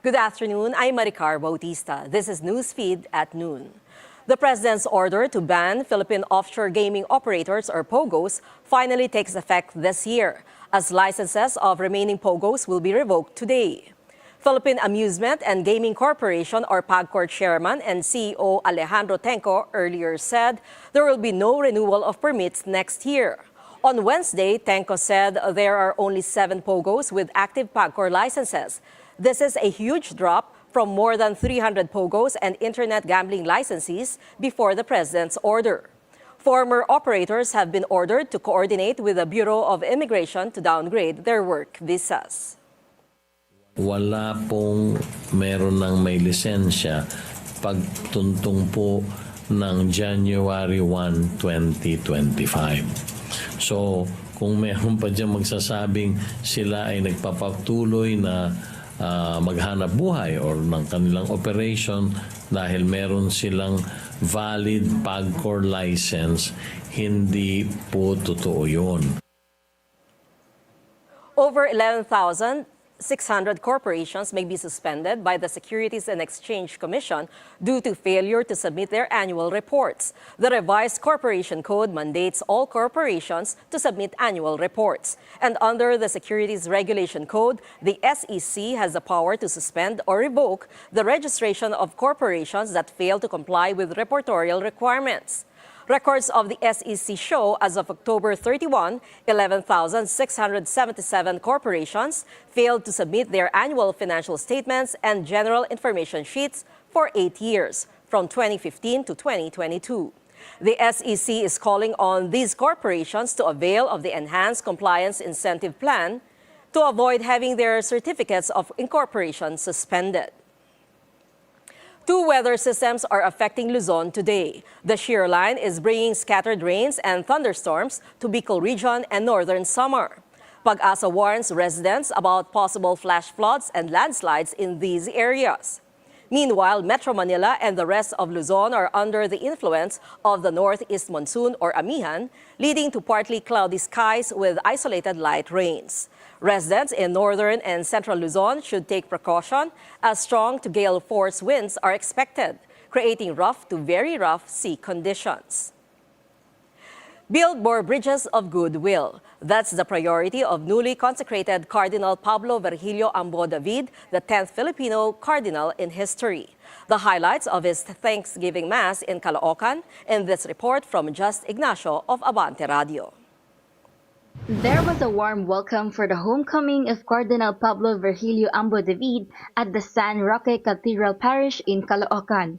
Good afternoon, I'm Maricar Bautista. This is Newsfeed at noon. The President's order to ban Philippine offshore gaming operators or POGOs finally takes effect this year, as licenses of remaining POGOs will be revoked today. Philippine Amusement and Gaming Corporation or PAGCOR Chairman and CEO Alejandro Tenco earlier said there will be no renewal of permits next year. On Wednesday, Tenco said there are only 7 POGOs with active PAGCOR licenses. This is a huge drop from more than 300 POGOs and internet gambling licensees before the President's order. Former operators have been ordered to coordinate with the Bureau of Immigration to downgrade their work visas. Wala pong meron ng may lisensya pagtuntong po ng January 1, 2025. So, kung meron pa dyan magsasabing sila ay nagpapatuloy na maghanap buhay or ng kanilang operation dahil meron silang valid PAGCOR license, hindi po totoo yun. Over 11,600 corporations may be suspended by the Securities and Exchange Commission due to failure to submit their annual reports. The revised Corporation Code mandates all corporations to submit annual reports. And under the Securities Regulation Code, the SEC has the power to suspend or revoke the registration of corporations that fail to comply with reportorial requirements. Records of the SEC show as of October 31, 11,677 corporations failed to submit their annual financial statements and general information sheets for 8 years, from 2015 to 2022. The SEC is calling on these corporations to avail of the Enhanced Compliance Incentive Plan to avoid having their certificates of incorporation suspended. 2 weather systems are affecting Luzon today. The Shear line is bringing scattered rains and thunderstorms to Bicol region and northern Samar. Pag-asa warns residents about possible flash floods and landslides in these areas. Meanwhile, Metro Manila and the rest of Luzon are under the influence of the northeast monsoon or amihan, leading to partly cloudy skies with isolated light rains. Residents in northern and central Luzon should take precaution as strong to gale force winds are expected, creating rough to very rough sea conditions. Build more bridges of goodwill. That's the priority of newly consecrated Cardinal Pablo Virgilio David, the 10th Filipino cardinal in history. The highlights of his Thanksgiving Mass in Caloocan in this report from Just Ignacio of Abante Radio. There was a warm welcome for the homecoming of Cardinal Pablo Virgilio David at the San Roque Cathedral Parish in Caloocan.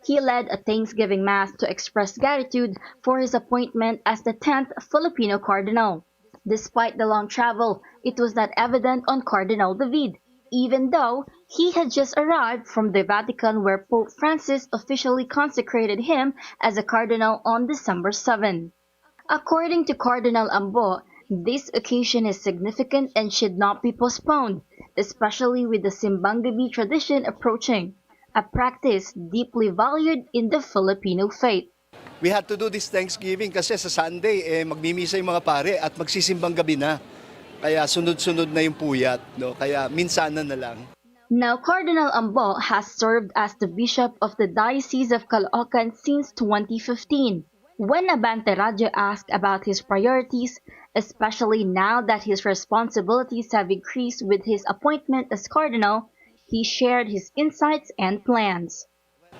He led a Thanksgiving Mass to express gratitude for his appointment as the 10th Filipino Cardinal. Despite the long travel, it was not evident on Cardinal David, even though he had just arrived from the Vatican where Pope Francis officially consecrated him as a cardinal on December 7. According to Cardinal Ambo, this occasion is significant and should not be postponed, especially with the Simbang Gabi tradition approaching, a practice deeply valued in the Filipino faith. We had to do this Thanksgiving kasi sa Sunday magmimisa yung mga pare at magsisimbang gabi na. Kaya sunod-sunod na yung puyat, no? Kaya minsanan na lang. Now, Cardinal Ambo has served as the Bishop of the Diocese of Caloocan since 2015. When Abante Radio asked about his priorities, especially now that his responsibilities have increased with his appointment as Cardinal, he shared his insights and plans.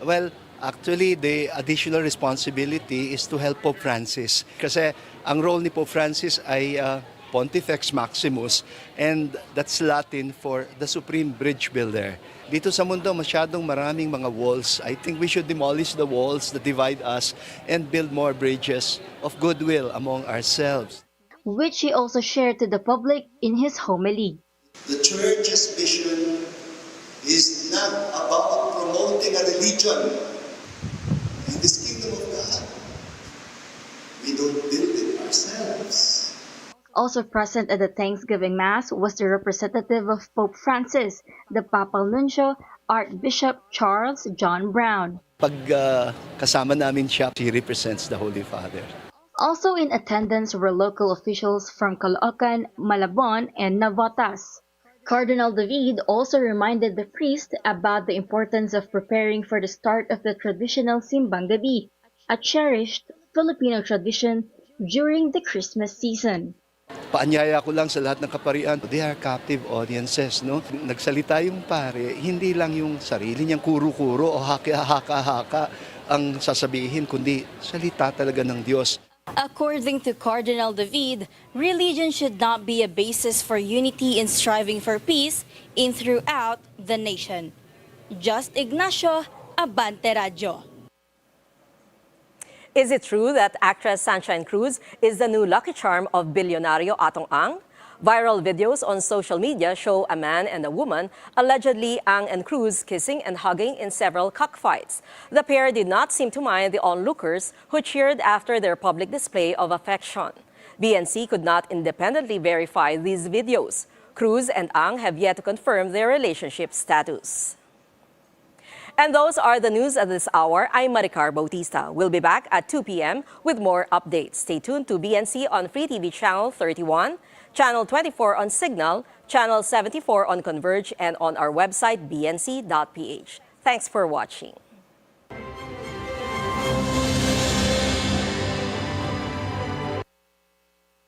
Well, actually, the additional responsibility is to help Pope Francis. Kasi ang role ni Pope Francis ay Pontifex Maximus, and that's Latin for the Supreme Bridge Builder. Dito sa mundo, masyadong maraming mga walls. I think we should demolish the walls that divide us and build more bridges of goodwill among ourselves. Which he also shared to the public in his homily. The Church's mission is not about promoting a religion in this kingdom of God. We don't build it ourselves. Also present at the Thanksgiving Mass was the representative of Pope Francis, the Papal Nuncio, Archbishop Charles John Brown. Pag kasama namin siya, he represents the Holy Father. Also in attendance were local officials from Caloocan, Malabon, and Navotas. Cardinal David also reminded the priest about the importance of preparing for the start of the traditional Simbang Gabi, a cherished Filipino tradition during the Christmas season. Paanyaya ko lang sa lahat ng kaparian, they are captive audiences, no? Nagsalita yung pare, hindi lang yung sarili niyang kuro-kuro o haka-haka ang sasabihin, kundi salita talaga ng Diyos. According to Cardinal David, religion should not be a basis for unity in striving for peace in throughout the nation. Just Ignacio, Abante Radio. Is it true that actress Sunshine Cruz is the new lucky charm of billionario Antong? Viral videos on social media show a man and a woman, allegedly Ang and Cruz, kissing and hugging in several cockfights. The pair did not seem to mind the onlookers who cheered after their public display of affection. BNC could not independently verify these videos. Cruz and Ang have yet to confirm their relationship status. And those are the news at this hour. I'm Maricar Bautista. We'll be back at 2 p.m. with more updates. Stay tuned to BNC on Free TV Channel 31, Channel 24 on Cignal, Channel 74 on Converge, and on our website bnc.ph. Thanks for watching.